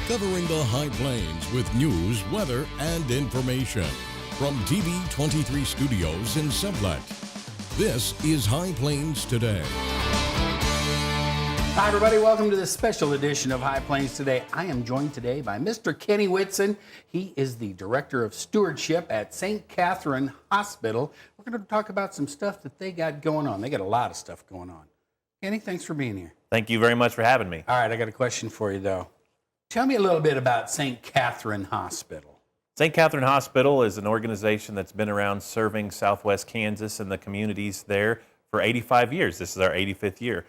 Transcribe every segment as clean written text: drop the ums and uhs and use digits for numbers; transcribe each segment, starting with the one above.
covering the High Plains with news, weather, and information. From TV 23 Studios in Sublette, this is High Plains Today. Hi, everybody. Welcome to this special edition of High Plains Today. I am joined today by Mr. Kenny Whitson. He is the Director of Stewardship at St. Catherine Hospital. We're going to talk about some stuff that they got going on. They got a lot of stuff going on. Kenny, thanks for being here. Thank you very much for having me. All right, I got a question for you, though. Tell me a little bit about St. Catherine Hospital. St. Catherine Hospital is an organization that's been around serving Southwest Kansas and the communities there for 85 years. This is our 85th year.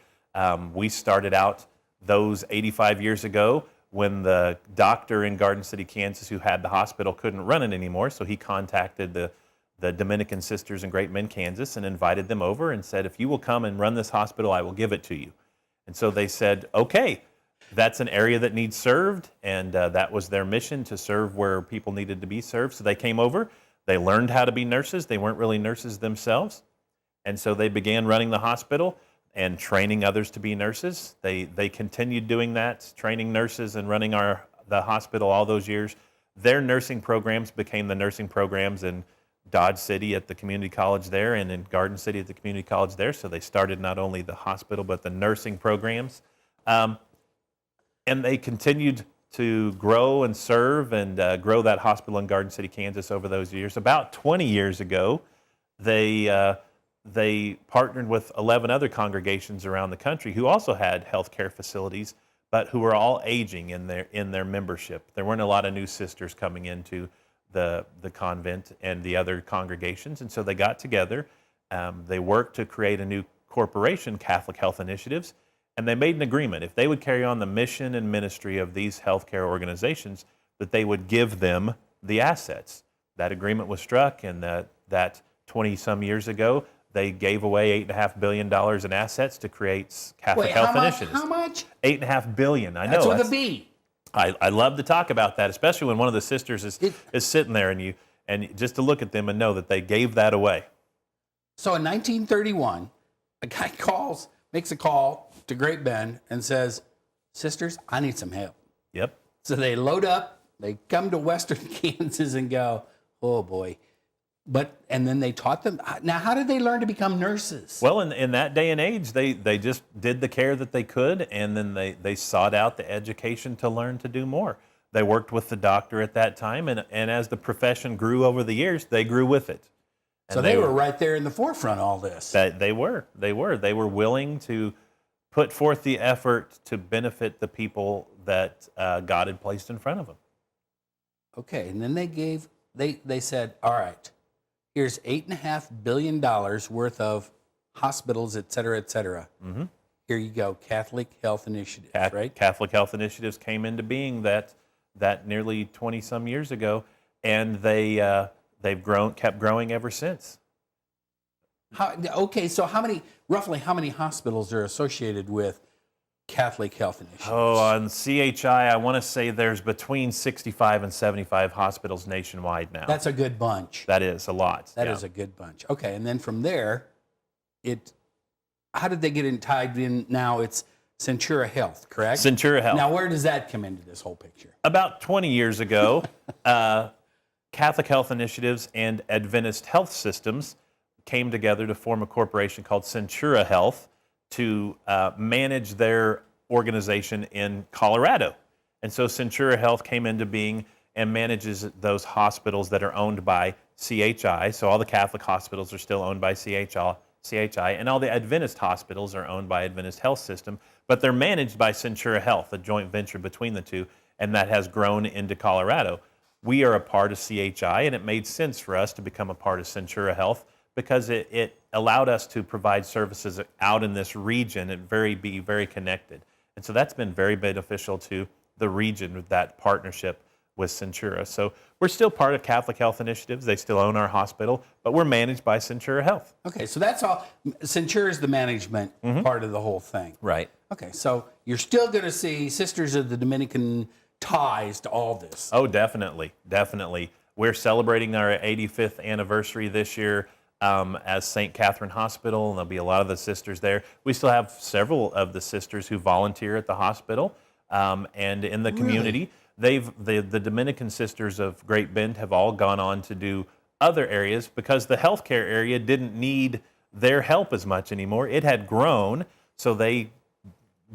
We started out those 85 years ago when the doctor in Garden City, Kansas, who had the hospital couldn't run it anymore, so he contacted the Dominican Sisters in Great Bend, Kansas, and invited them over and said, if you will come and run this hospital, I will give it to you. And so they said, okay. That's an area that needs served, and that was their mission, to serve where people needed to be served. So they came over, they learned how to be nurses. They weren't really nurses themselves, and so they began running the hospital and training others to be nurses. They continued doing that, training nurses and running the hospital all those years. Their nursing programs became the nursing programs in Dodge City at the community college there and in Garden City at the community college there. So they started not only the hospital but the nursing programs. And they continued to grow and serve and grow that hospital in Garden City, Kansas over those years. About 20 years ago, they partnered with 11 other congregations around the country who also had healthcare facilities, but who were all aging in their membership. There weren't a lot of new sisters coming into the convent and the other congregations, and so they got together. They worked to create a new corporation, Catholic Health Initiatives, and they made an agreement. If they would carry on the mission and ministry of these healthcare organizations, that they would give them the assets. That agreement was struck, and that 20-some years ago, they gave away $8.5 billion in assets to create Catholic Health Initiatives. How much? $8.5 billion. I know. That's with a B. I love to talk about that, especially when one of the sisters is sitting there and just to look at them and know that they gave that away. So in 1931, a guy makes a call to Great Bend and says, sisters, I need some help. Yep. So they load up, they come to Western Kansas and go, oh boy. And then they taught them. Now, how did they learn to become nurses? Well, in that day and age, they just did the care that they could, and then they sought out the education to learn to do more. They worked with the doctor at that time, and as the profession grew over the years, they grew with it. And so they were right there in the forefront of all this. They were willing to put forth the effort to benefit the people that God had placed in front of them. Okay, and then they said, all right, here's $8.5 billion worth of hospitals, et cetera, et cetera. Mm-hmm. Here you go, Catholic Health Initiatives, right? Catholic Health Initiatives came into being that nearly 20-some years ago, and they've kept growing ever since. So roughly how many hospitals are associated with Catholic Health Initiatives? Oh, on CHI, I want to say there's between 65 and 75 hospitals nationwide now. That's a good bunch. That is a lot. That is a good bunch. Okay, and then from there, how did they get tied in? Now it's Centura Health, correct? Centura Health. Now, where does that come into this whole picture? About 20 years ago, Catholic Health Initiatives and Adventist Health Systems came together to form a corporation called Centura Health to manage their organization in Colorado. And so Centura Health came into being and manages those hospitals that are owned by CHI. So all the Catholic hospitals are still owned by CHI, and all the Adventist hospitals are owned by Adventist Health System, but they're managed by Centura Health, a joint venture between the two, and that has grown into Colorado. We are a part of CHI, and it made sense for us to become a part of Centura Health because it allowed us to provide services out in this region and be very connected. And so that's been very beneficial to the region with that partnership with Centura. So we're still part of Catholic Health Initiatives. They still own our hospital, but we're managed by Centura Health. Okay, so that's all. Centura is the management part of the whole thing. Right. Okay, so you're still going to see Sisters of the Dominican ties to all this. Oh, definitely. We're celebrating our 85th anniversary this year. As St. Catherine Hospital, and there'll be a lot of the sisters there. We still have several of the sisters who volunteer at the hospital. and in the community. The Dominican Sisters of Great Bend have all gone on to do other areas because the healthcare area didn't need their help as much anymore. It had grown, so they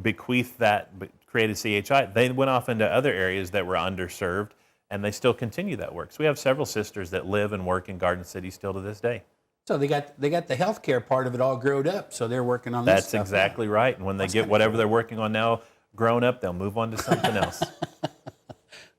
bequeathed that, created CHI. They went off into other areas that were underserved, and they still continue that work. So we have several sisters that live and work in Garden City still to this day. So they got the healthcare part of it all growed up, so they're working on this That's stuff exactly right. And when they get whatever they're working on now grown up, they'll move on to something else.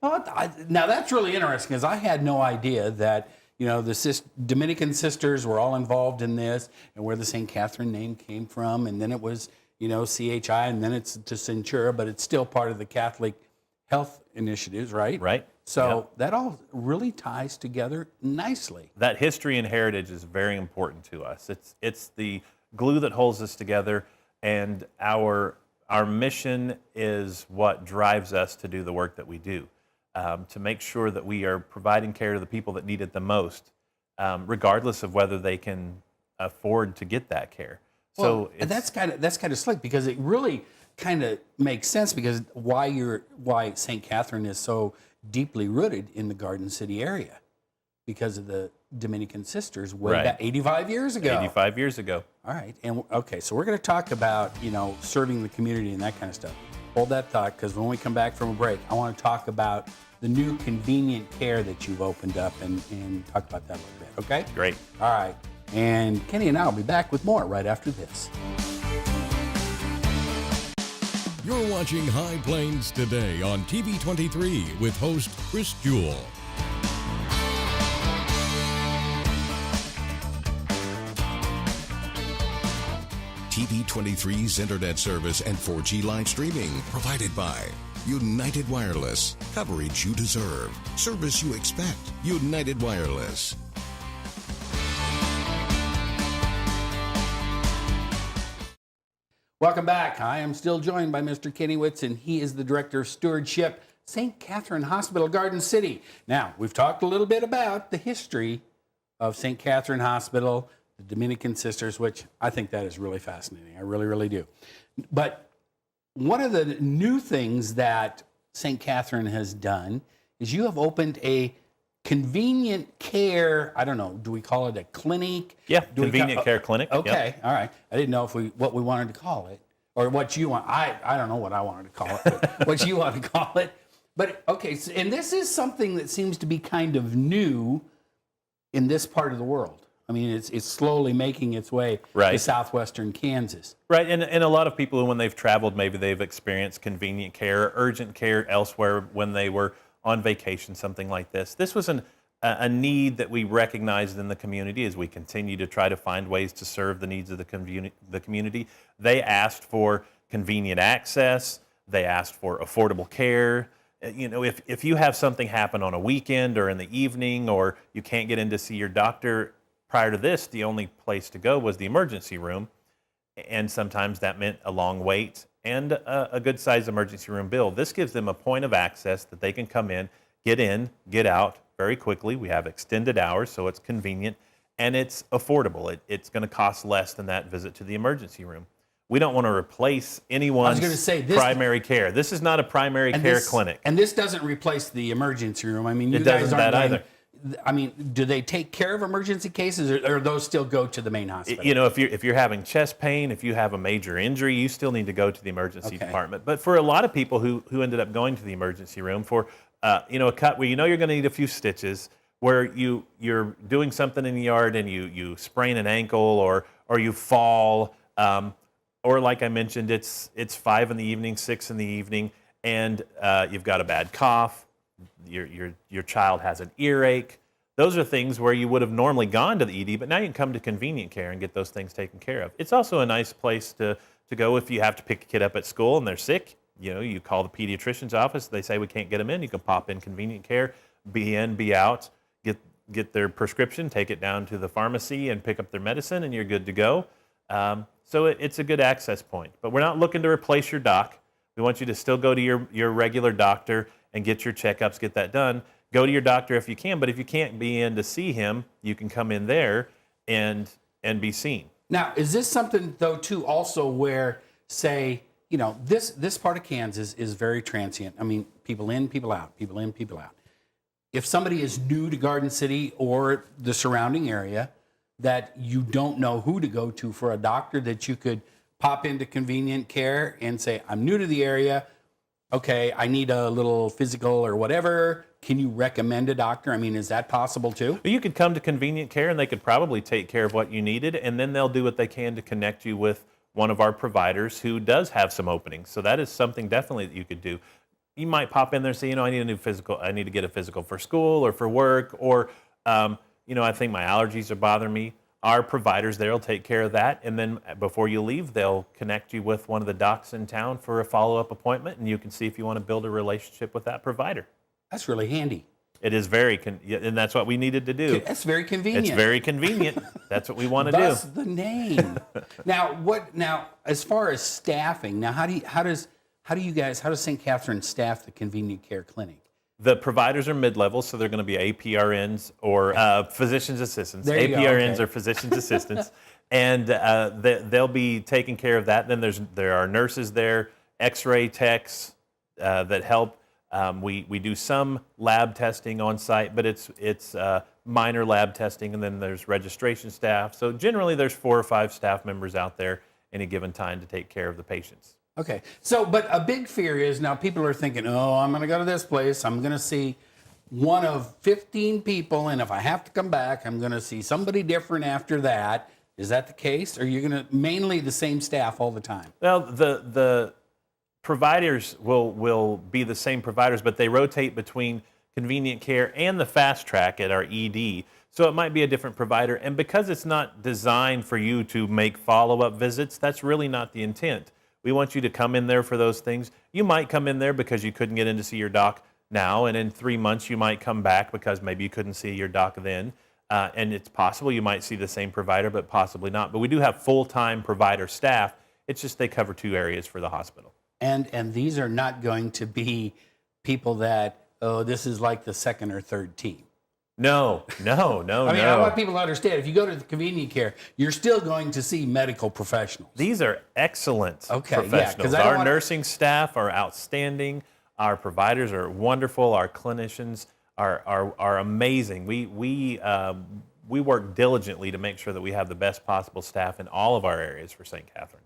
Now that's really interesting because I had no idea that the Dominican sisters were all involved in this, and where the St. Catherine name came from, and then it was CHI, and then it's to Centura, but it's still part of the Catholic Health Initiatives, right? Right. So that all really ties together nicely. That history and heritage is very important to us. It's the glue that holds us together, and our mission is what drives us to do the work that we do, to make sure that we are providing care to the people that need it the most, regardless of whether they can afford to get that care. Well, and that's kind of slick because it really kind of makes sense because why St. Catherine is so deeply rooted in the Garden City area because of the Dominican sisters way back 85 years ago. 85 years ago. All right. And okay, so we're going to talk about, serving the community and that kind of stuff. Hold that thought because when we come back from a break, I want to talk about the new convenient care that you've opened up and talk about that a little bit. Okay? Great. All right. And Kenny and I will be back with more right after this. You're watching High Plains Today on TV 23 with host Chris Jewell. TV 23's internet service and 4G live streaming provided by United Wireless. Coverage you deserve. Service you expect. United Wireless. Welcome back. I am still joined by Mr. Kenny Whitson. He is the Director of Stewardship, St. Catherine Hospital, Garden City. Now, we've talked a little bit about the history of St. Catherine Hospital, the Dominican Sisters, which I think that is really fascinating. I really, really do. But one of the new things that St. Catherine has done is you have opened a convenient care, I don't know, do we call it a clinic? Yeah, convenient care clinic. Okay, all right. I didn't know what we wanted to call it or what you want. I don't know what I wanted to call it, but what you want to call it. But okay, so, and this is something that seems to be kind of new in this part of the world. I mean, it's slowly making its way to southwestern Kansas. Right, and a lot of people, when they've traveled, maybe they've experienced convenient care, urgent care elsewhere when they were on vacation, something like this. This was a need that we recognized in the community as we continue to try to find ways to serve the needs of the community. They asked for convenient access. They asked for affordable care. If you have something happen on a weekend or in the evening, or you can't get in to see your doctor, prior to this, the only place to go was the emergency room. And sometimes that meant a long wait and a good-sized emergency room bill. This gives them a point of access that they can come in, get out very quickly. We have extended hours, so it's convenient, and it's affordable. It's going to cost less than that visit to the emergency room. We don't want to replace anyone's primary care. This is not a primary care clinic. And this doesn't replace the emergency room. I mean, it doesn't that either. I mean, do they take care of emergency cases, or those still go to the main hospital? If you're having chest pain, if you have a major injury, you still need to go to the emergency department. But for a lot of people who ended up going to the emergency room for a cut where you're going to need a few stitches, where you're doing something in the yard and you sprain an ankle or you fall, or like I mentioned, it's 5 in the evening, 6 in the evening, and you've got a bad cough. Your child has an earache. Those are things where you would have normally gone to the ED, but now you can come to convenient care and get those things taken care of. It's also a nice place to go if you have to pick a kid up at school and they're sick. You call the pediatrician's office. They say we can't get them in. You can pop in convenient care, be in, be out, get their prescription, take it down to the pharmacy and pick up their medicine, and you're good to go. So it's a good access point. But we're not looking to replace your doc. We want you to still go to your regular doctor and get your checkups, get that done. Go to your doctor if you can, but if you can't be in to see him, you can come in there and be seen. Now, is this something, though, too, also where, say, you know, this part of Kansas is very transient. I mean, people in, people out, people in, people out. If somebody is new to Garden City or the surrounding area, that you don't know who to go to for a doctor, that you could pop into Convenient Care and say, I'm new to the area. Okay, I need a little physical or whatever. Can you recommend a doctor? I mean, is that possible too? You could come to Convenient Care and they could probably take care of what you needed, and then they'll do what they can to connect you with one of our providers who does have some openings. So that is something definitely that you could do. You might pop in there and say, you know, I need a new physical. I need to get a physical for school or for work, or, you know, I think my allergies are bothering me. Our providers there will take care of that, and then before you leave, they'll connect you with one of the docs in town for a follow-up appointment, and you can see if you want to build a relationship with that provider. That's really handy. It is and that's what we needed to do. That's very convenient. It's very convenient. That's what we want to do. Thus the name. Now, as far as staffing, now how does St. Catherine staff the Convenient Care Clinic? The providers are mid-level, so they're going to be APRNs or physician's assistants. There you go, APRNs okay. are physician's assistants, and they'll be taking care of that. Then there are nurses there, X-ray techs that help. We do some lab testing on site, but it's minor lab testing, and then there's registration staff. So generally, there's 4 or 5 staff members out there any given time to take care of the patients. Okay, so but a big fear is now people are thinking, oh, I'm going to go to this place. I'm going to see one of 15 people, and if I have to come back, I'm going to see somebody different after that. Is that the case? Or are you going to mainly the same staff all the time? Well, the providers will be the same providers, but they rotate between Convenient Care and the Fast Track at our ED. So it might be a different provider. And because it's not designed for you to make follow-up visits, that's really not the intent. We want you to come in there for those things. You might come in there because you couldn't get in to see your doc now, and in 3 months you might come back because maybe you couldn't see your doc then. And it's possible you might see the same provider, but possibly not. But we do have full-time provider staff. It's just they cover 2 areas for the hospital. And these are not going to be people that, oh, this is like the second or third team. No. I mean, I want people to understand, if you go to the Convenient Care, you're still going to see medical professionals. These are excellent professionals. 'cause I don't Our want- nursing staff are outstanding. Our providers are wonderful. Our clinicians are amazing. We work diligently to make sure that we have the best possible staff in all of our areas for St. Catherine.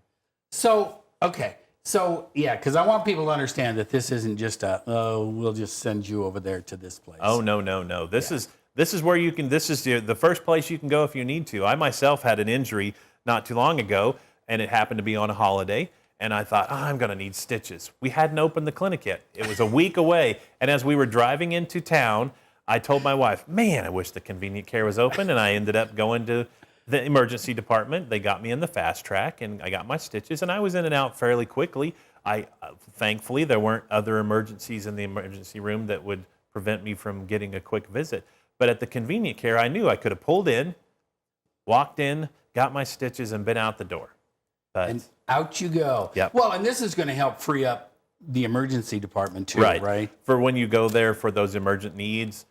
So, okay. So, yeah, because I want people to understand that this isn't just we'll just send you over there to this place. Oh, no. This is where you can, this is the first place you can go if you need to. I myself had an injury not too long ago, and it happened to be on a holiday, and I thought, I'm going to need stitches. We hadn't opened the clinic yet. It was a week away, and as we were driving into town, I told my wife, man, I wish the Convenient Care was open, and I ended up going to the emergency department. They got me in the Fast Track, and I got my stitches, and I was in and out fairly quickly. Thankfully, there weren't other emergencies in the emergency room that would prevent me from getting a quick visit. But at the Convenient Care, I knew I could have pulled in, walked in, got my stitches, and been out the door. But And out you go. Yep. Well, and this is going to help free up the emergency department too, right? For when you go there for those emergent needs,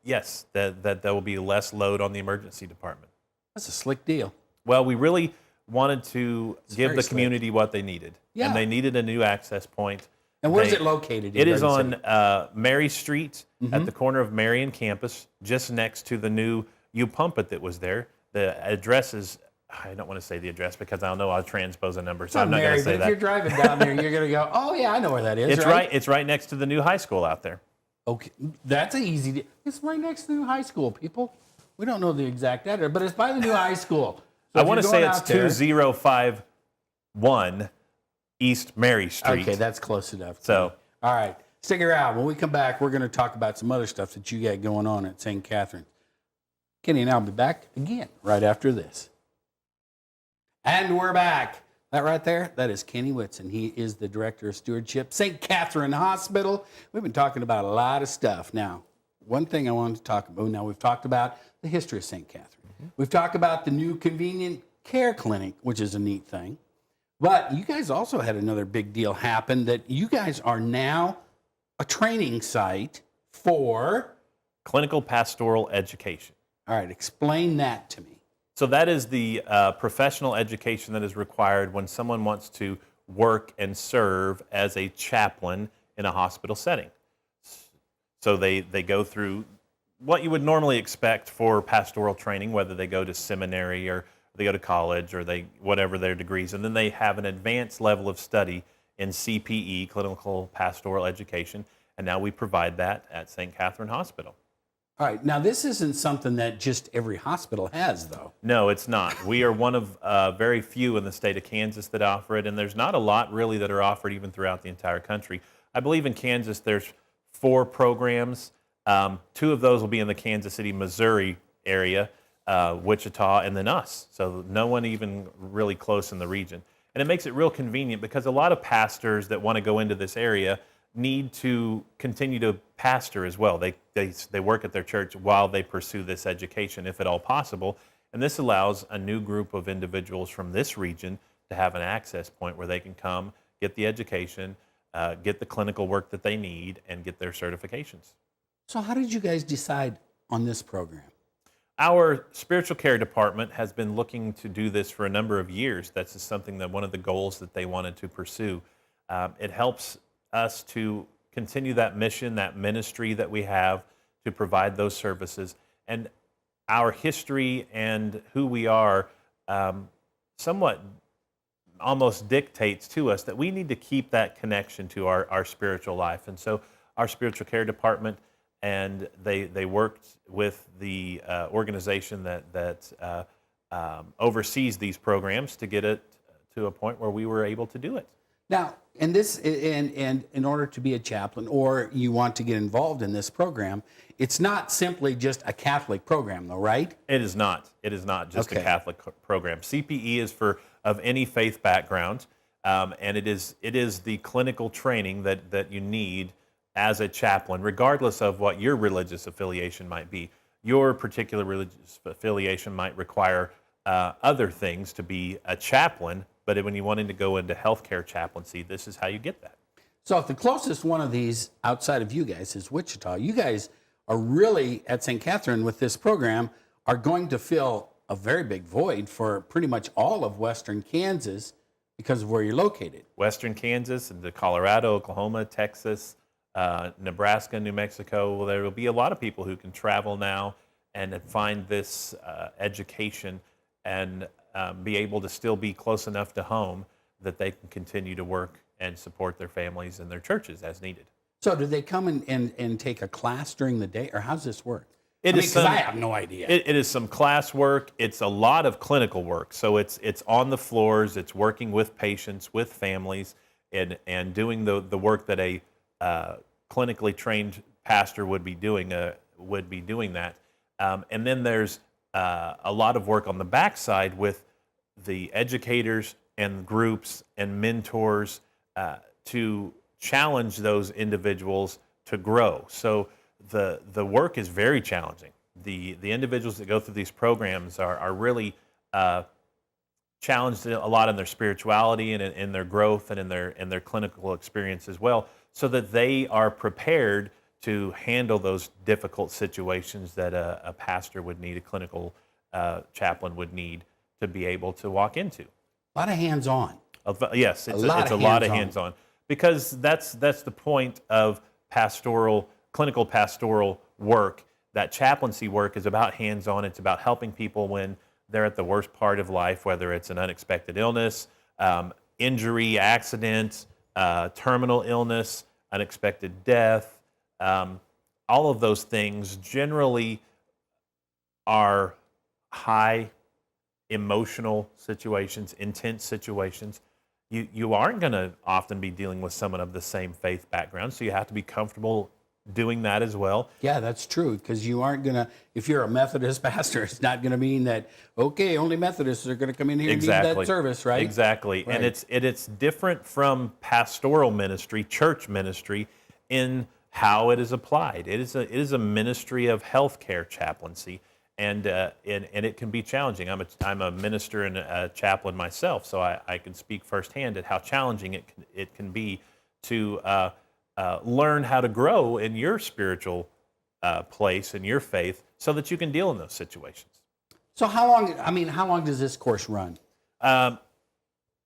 yes, that there will be less load on the emergency department. That's a slick deal. Well, we really wanted to give very the slick. community what they needed. Yeah. And they needed a new access point. And where's it located? It in is Garden on City? Mary Street at the corner of Marion Campus, just next to the new You Pump It that was there. The address is, I don't want to say the address because I don't know I'll transpose a number, so I'm not going Mary, to say but if that. you're driving down there, you're going to go, oh, yeah, I know where that is. It's right. It's right next to the new high school out there. Okay, that's an easy deal. It's right next to the new high school, people. We don't know the exact address, but it's by the new high school. So I if want to you're say going it's out there- 2051 East Mary Street. Okay, that's close enough. So- all right, stick around. When we come back, we're going to talk about some other stuff that you got going on at St. Catherine. Kenny and I will be back again right after this. And we're back. That right there, that is Kenny Whitson. He is the Director of Stewardship, St. Catherine Hospital. We've been talking about a lot of stuff. Now, one thing I wanted to talk about, now we've talked about the history of St. Catherine. We've talked about the new Convenient Care Clinic, which is a neat thing. But you guys also had another big deal happen that you guys are now a training site for, Clinical pastoral education. all right, explain that to me. So that is the professional education that is required when someone wants to work and serve as a chaplain in a hospital setting. So they go through what you would normally expect for pastoral training, whether they go to seminary or they go to college or they whatever their degrees, and then they have an advanced level of study in CPE, clinical pastoral education, and now we provide that at St. Catherine Hospital. All right. Now, this isn't something that just every hospital has, though. No, it's not. We are one of very few in the state of Kansas that offer it, and there's not a lot really that are offered even throughout the entire country. I believe in Kansas there's 4 programs. 2 of those will be in the Kansas City, Missouri area, Wichita, and then us. So no one even really close in the region. And it makes it real convenient because a lot of pastors that want to go into this area need to continue to pastor as well. They work at their church while they pursue this education, if at all possible. And this allows a new group of individuals from this region to have an access point where they can come, get the education, get the clinical work that they need, and get their certifications. So how did you guys decide on this program? Our spiritual care department has been looking to do this for a number of years. That's just something that one of the goals that they wanted to pursue. It helps us to continue that mission, that ministry that we have to provide those services. And our history and who we are somewhat almost dictates to us that we need to keep that connection to our spiritual life. And so our spiritual care department, and they worked with the organization that oversees these programs to get it to a point where we were able to do it. Now, and in order to be a chaplain, or you want to get involved in this program, it's not simply just a Catholic program, though, right? It is not. It is not just Okay. a Catholic program. CPE is for of any faith background, and it is the clinical training that you need as a chaplain, regardless of what your religious affiliation might be. Your particular religious affiliation might require other things to be a chaplain, but when you wanted to go into healthcare chaplaincy, this is how you get that. So if the closest one of these outside of you guys is Wichita, you guys are really, at St. Catherine with this program, are going to fill a very big void for pretty much all of western Kansas because of where you're located. Western Kansas and Colorado, Oklahoma, Texas, Nebraska, New Mexico. Well, there will be a lot of people who can travel now and find this education and be able to still be close enough to home that they can continue to work and support their families and their churches as needed. So do they come and take a class during the day, or how's this work? Because I have no idea. It is some class work. It's a lot of clinical work. So it's on the floors. It's working with patients, with families, and doing the work that a clinically trained pastor would be doing that. And then there's a lot of work on the backside with the educators and groups and mentors to challenge those individuals to grow. So the work is very challenging. The individuals that go through these programs are really challenged a lot in their spirituality and in their growth and in their clinical experience as well, so that they are prepared to handle those difficult situations that a pastor would need, a clinical chaplain would need to be able to walk into. A lot of hands-on. Yes, it's a lot of hands-on, because that's the point of clinical pastoral work. That chaplaincy work is about hands-on. It's about helping people when they're at the worst part of life, whether it's an unexpected illness, injury, accident, terminal illness, unexpected death. All of those things generally are high emotional situations, intense situations. You aren't going to often be dealing with someone of the same faith background, so you have to be comfortable doing that as well. Yeah, that's true, because you aren't going to, if you're a Methodist pastor, it's not going to mean that, okay, only Methodists are going to come in here and do that service, right? Exactly. Right. And it's different from pastoral ministry, church ministry, in how it is applied. It is a ministry of healthcare chaplaincy, and it can be challenging. I'm a minister and a chaplain myself, so I can speak firsthand at how challenging it can be to learn how to grow in your spiritual place and your faith, so that you can deal in those situations. So how long does this course run?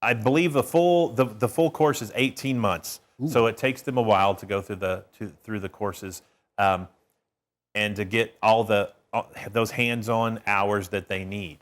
I believe the full course is 18 months. Ooh. So it takes them a while to go through the courses, and to get all those hands-on hours that they need.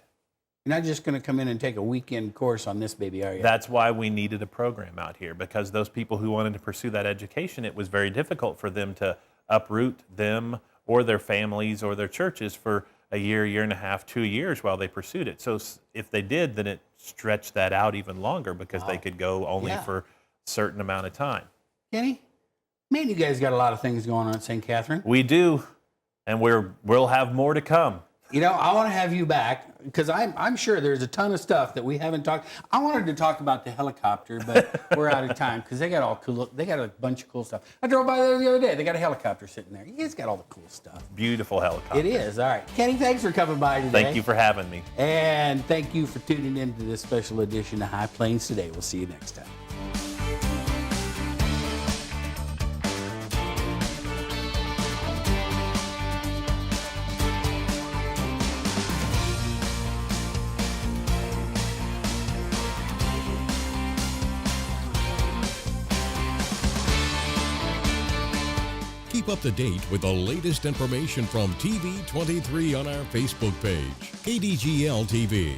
You're not just going to come in and take a weekend course on this baby, are you? That's why we needed a program out here, because those people who wanted to pursue that education, it was very difficult for them to uproot them or their families or their churches for a year and a half, 2 years while they pursued it. So if they did, then it stretched that out even longer, because they could go only for a certain amount of time. Kenny, man, you guys got a lot of things going on at St. Catherine. We do, and we'll have more to come. You know, I want to have you back, because I'm sure there's a ton of stuff that we haven't talked. I wanted to talk about the helicopter, but we're out of time, because they got a bunch of cool stuff. I drove by there the other day. They got a helicopter sitting there. You guys got all the cool stuff. Beautiful helicopter. It is. All right. Kenny, thanks for coming by today. Thank you for having me. And thank you for tuning in to this special edition of High Plains Today. We'll see you next time. Keep up to date with the latest information from TV 23 on our Facebook page, KDGL TV.